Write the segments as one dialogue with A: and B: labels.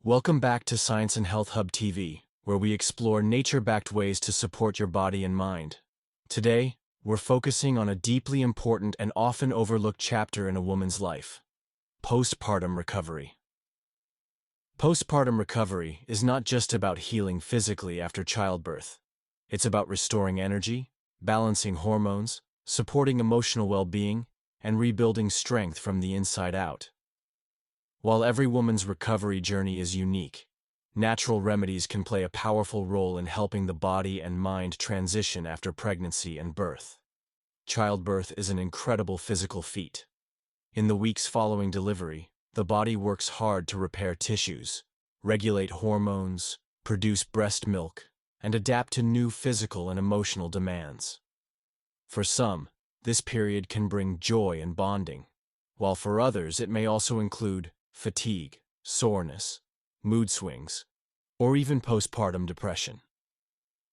A: Welcome back to Science and Health Hub TV, where we explore nature-backed ways to support your body and mind. Today, we're focusing on a deeply important and often overlooked chapter in a woman's life: postpartum recovery. Postpartum recovery is not just about healing physically after childbirth. It's about restoring energy, balancing hormones, supporting emotional well-being, and rebuilding strength from the inside out. While every woman's recovery journey is unique, natural remedies can play a powerful role in helping the body and mind transition after pregnancy and birth. Childbirth is an incredible physical feat. In the weeks following delivery, the body works hard to repair tissues, regulate hormones, produce breast milk, and adapt to new physical and emotional demands. For some, this period can bring joy and bonding, while for others it may also include fatigue, soreness, mood swings, or even postpartum depression.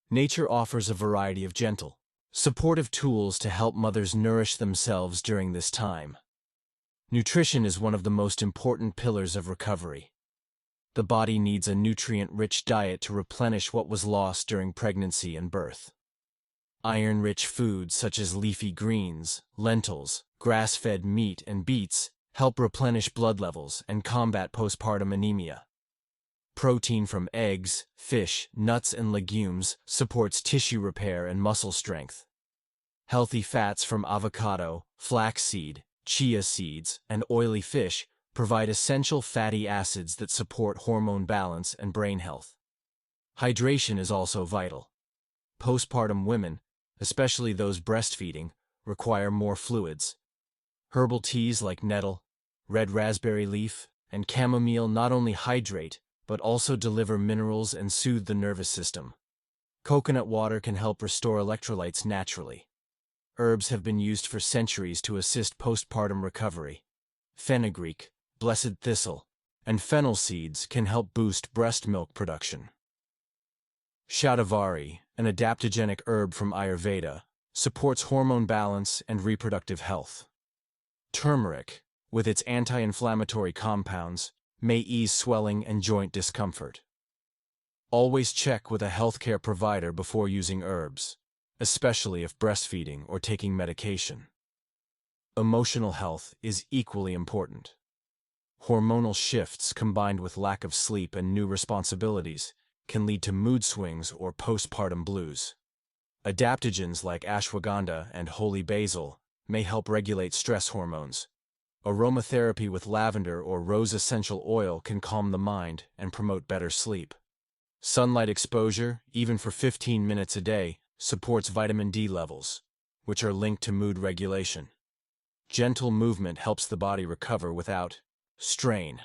A: Nature offers a variety of gentle, supportive tools to help mothers nourish themselves during this time. Nutrition is one of the most important pillars of recovery. The body needs a nutrient-rich diet to replenish what was lost during pregnancy and birth. Iron-rich foods such as leafy greens, lentils, grass-fed meat, and beets help replenish blood levels and combat postpartum anemia. Protein from eggs, fish, nuts, and legumes supports tissue repair and muscle strength. Healthy fats from avocado, flaxseed, chia seeds, and oily fish provide essential fatty acids that support hormone balance and brain health. Hydration is also vital. Postpartum women, especially those breastfeeding, require more fluids. Herbal teas like nettle, red raspberry leaf, and chamomile not only hydrate, but also deliver minerals and soothe the nervous system. Coconut water can help restore electrolytes naturally. Herbs have been used for centuries to assist postpartum recovery. Fenugreek, blessed thistle, and fennel seeds can help boost breast milk production. Shatavari, an adaptogenic herb from Ayurveda, supports hormone balance and reproductive health. Turmeric, with its anti-inflammatory compounds, may ease swelling and joint discomfort. Always check with a healthcare provider before using herbs, especially if breastfeeding or taking medication. Emotional health is equally important. Hormonal shifts combined with lack of sleep and new responsibilities can lead to mood swings or postpartum blues. Adaptogens like ashwagandha and holy basil may help regulate stress hormones. Aromatherapy with lavender or rose essential oil can calm the mind and promote better sleep. Sunlight exposure, even for 15 minutes a day, supports vitamin D levels, which are linked to mood regulation. Gentle movement helps the body recover without strain.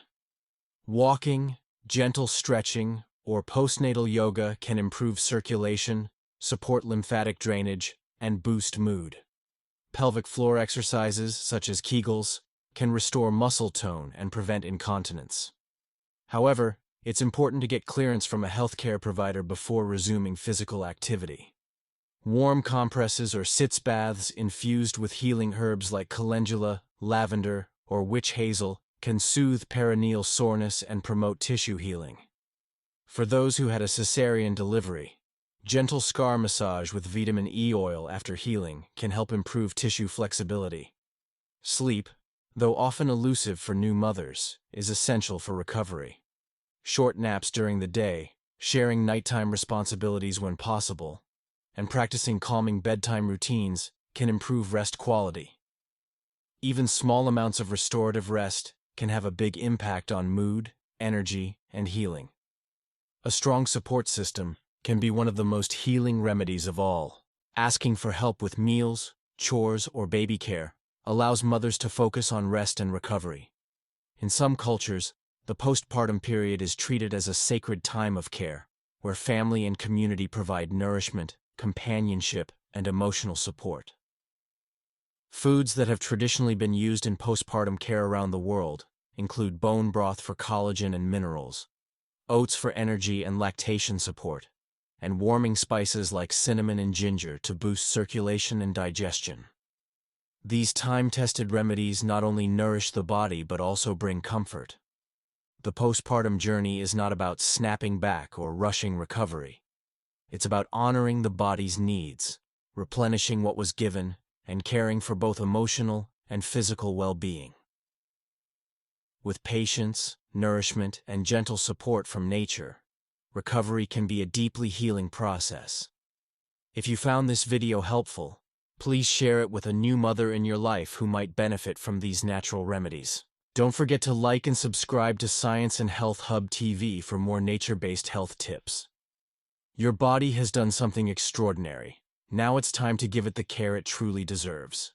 A: Walking, gentle stretching, or postnatal yoga can improve circulation, support lymphatic drainage, and boost mood. Pelvic floor exercises, such as Kegels, can restore muscle tone and prevent incontinence. However, it's important to get clearance from a healthcare provider before resuming physical activity. Warm compresses or sitz baths infused with healing herbs like calendula, lavender, or witch hazel can soothe perineal soreness and promote tissue healing. For those who had a cesarean delivery, gentle scar massage with vitamin E oil after healing can help improve tissue flexibility. Sleep, though often elusive for new mothers, is essential for recovery. Short naps during the day, sharing nighttime responsibilities when possible, and practicing calming bedtime routines can improve rest quality. Even small amounts of restorative rest can have a big impact on mood, energy, and healing. A strong support system can be one of the most healing remedies of all. Asking for help with meals, chores, or baby care allows mothers to focus on rest and recovery. In some cultures, the postpartum period is treated as a sacred time of care, where family and community provide nourishment, companionship, and emotional support. Foods that have traditionally been used in postpartum care around the world include bone broth for collagen and minerals, oats for energy and lactation support, and warming spices like cinnamon and ginger to boost circulation and digestion. These time-tested remedies not only nourish the body but also bring comfort. The postpartum journey is not about snapping back or rushing recovery. It's about honoring the body's needs, replenishing what was given, and caring for both emotional and physical well-being. With patience, nourishment, and gentle support from nature, recovery can be a deeply healing process. If you found this video helpful, please share it with a new mother in your life who might benefit from these natural remedies. Don't forget to like and subscribe to Science and Health Hub TV for more nature-based health tips. Your body has done something extraordinary. Now it's time to give it the care it truly deserves.